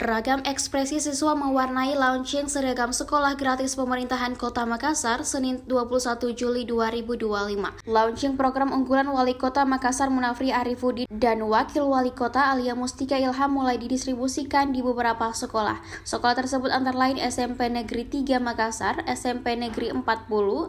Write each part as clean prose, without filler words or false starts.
Ragam ekspresi siswa mewarnai launching seragam sekolah gratis pemerintahan Kota Makassar Senin 21 Juli 2025. Launching program unggulan Wali Kota Makassar Munafri Arifudin dan Wakil Wali Kota Alia Mustika Ilham mulai didistribusikan di beberapa sekolah. Sekolah tersebut antara lain SMP Negeri 3 Makassar, SMP Negeri 40,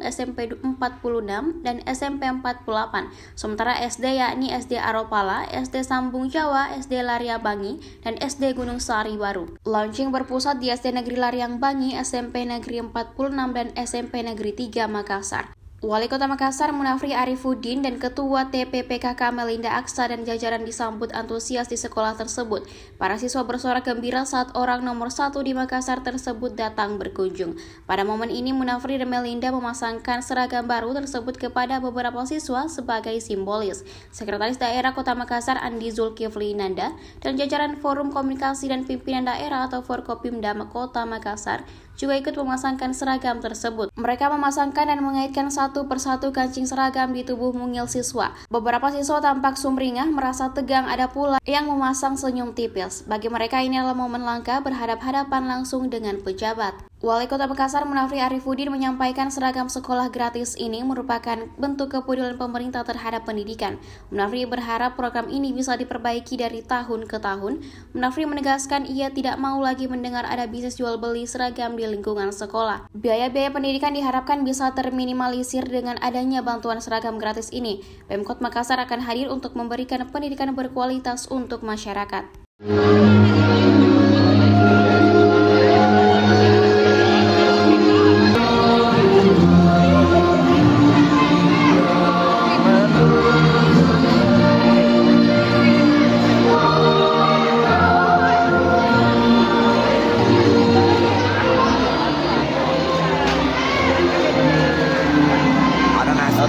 SMP 46, dan SMP 48. Sementara SD yakni SD Aropala, SD Sambung Jawa, SD Laria Bangi, dan SD Gunung Sari baru. Launching berpusat di SD Negeri Lariang Bangi, SMP Negeri 46, dan SMP Negeri 3 Makassar. Wali Kota Makassar Munafri Arifudin dan Ketua TPPKK Melinda Aksa dan jajaran disambut antusias di sekolah tersebut. Para siswa bersorak gembira saat orang nomor 1 di Makassar tersebut datang berkunjung. Pada momen ini Munafri dan Melinda memasangkan seragam baru tersebut kepada beberapa siswa sebagai simbolis. Sekretaris Daerah Kota Makassar Andi Zulkifli Nanda dan jajaran Forum Komunikasi dan Pimpinan Daerah atau Forkopimda Kota Makassar juga ikut memasangkan seragam tersebut. Mereka memasangkan dan mengaitkan satu persatu kancing seragam di tubuh mungil siswa. Beberapa siswa tampak sumringah, merasa tegang, ada pula yang memasang senyum tipis. Bagi mereka ini adalah momen langka berhadap-hadapan langsung dengan pejabat. Wali Kota Makassar Munafri Arifudin menyampaikan seragam sekolah gratis ini merupakan bentuk kepedulian pemerintah terhadap pendidikan. Munafri berharap program ini bisa diperbaiki dari tahun ke tahun. Munafri menegaskan ia tidak mau lagi mendengar ada bisnis jual beli seragam di lingkungan sekolah. Biaya-biaya pendidikan diharapkan bisa terminimalisir dengan adanya bantuan seragam gratis ini. Pemkot Makassar akan hadir untuk memberikan pendidikan berkualitas untuk masyarakat.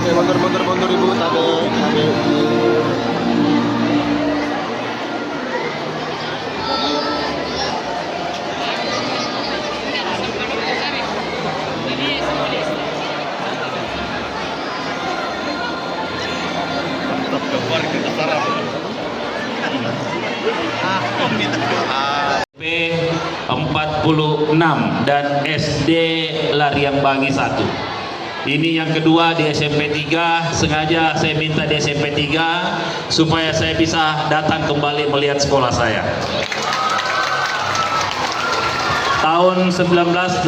Oke, mundur ibu, tabe. P46 dan SD Lariang Bangi 1. Ini yang kedua di SMP 3, sengaja saya minta di SMP 3 supaya saya bisa datang kembali melihat sekolah saya. Tahun 1987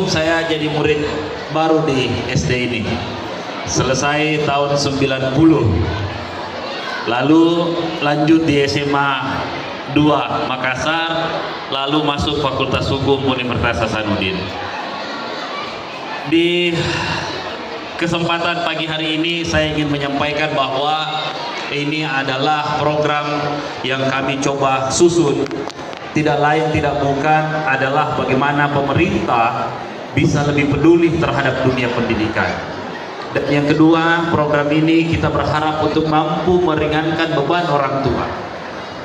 saya jadi murid baru di SD ini. Selesai tahun 90. Lalu lanjut di SMA 2 Makassar, lalu masuk Fakultas Hukum Universitas Hasanuddin. Di kesempatan pagi hari ini saya ingin menyampaikan bahwa ini adalah program yang kami coba susun. Tidak lain tidak bukan adalah bagaimana pemerintah bisa lebih peduli terhadap dunia pendidikan. Dan yang kedua, program ini kita berharap untuk mampu meringankan beban orang tua.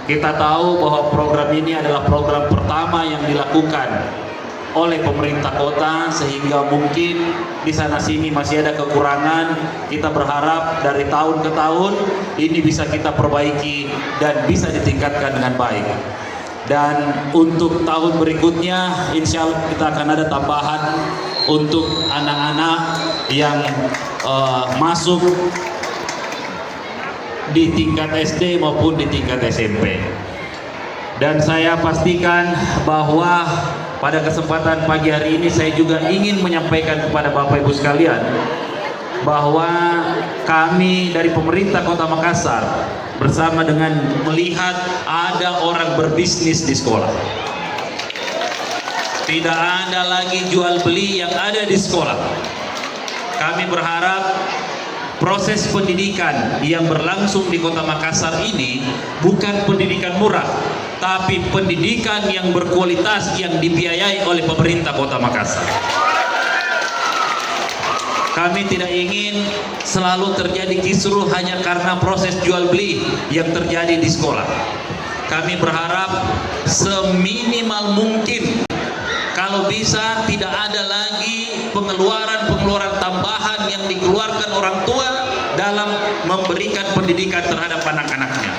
Kita tahu bahwa program ini adalah program pertama yang dilakukan oleh pemerintah kota, sehingga mungkin di sana sini masih ada kekurangan. Kita berharap dari tahun ke tahun ini bisa kita perbaiki dan bisa ditingkatkan dengan baik. Dan untuk tahun berikutnya insya Allah kita akan ada tambahan untuk anak-anak yang masuk di tingkat SD maupun di tingkat SMP. Dan saya pastikan bahwa pada kesempatan pagi hari ini saya juga ingin menyampaikan kepada Bapak Ibu sekalian bahwa kami dari pemerintah Kota Makassar bersama dengan melihat ada orang berbisnis di sekolah. Tidak ada lagi jual beli yang ada di sekolah. Kami berharap proses pendidikan yang berlangsung di Kota Makassar ini bukan pendidikan murah, tapi pendidikan yang berkualitas yang dibiayai oleh pemerintah Kota Makassar. Kami tidak ingin selalu terjadi kisruh hanya karena proses jual beli yang terjadi di sekolah. Kami berharap seminimal mungkin kalau bisa tidak ada lagi pengeluaran tambahan yang dikeluarkan orang tua dalam memberikan pendidikan terhadap anak-anaknya.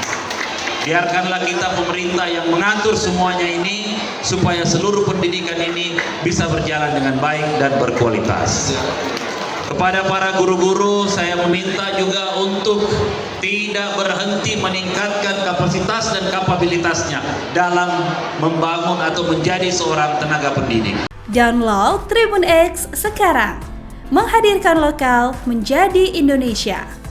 Biarkanlah kita pemerintah yang mengatur semuanya ini supaya seluruh pendidikan ini bisa berjalan dengan baik dan berkualitas. Kepada para guru-guru saya meminta juga untuk tidak berhenti meningkatkan kapasitas dan kapabilitasnya dalam membangun atau menjadi seorang tenaga pendidik. Download Tribun X sekarang, menghadirkan lokal menjadi Indonesia.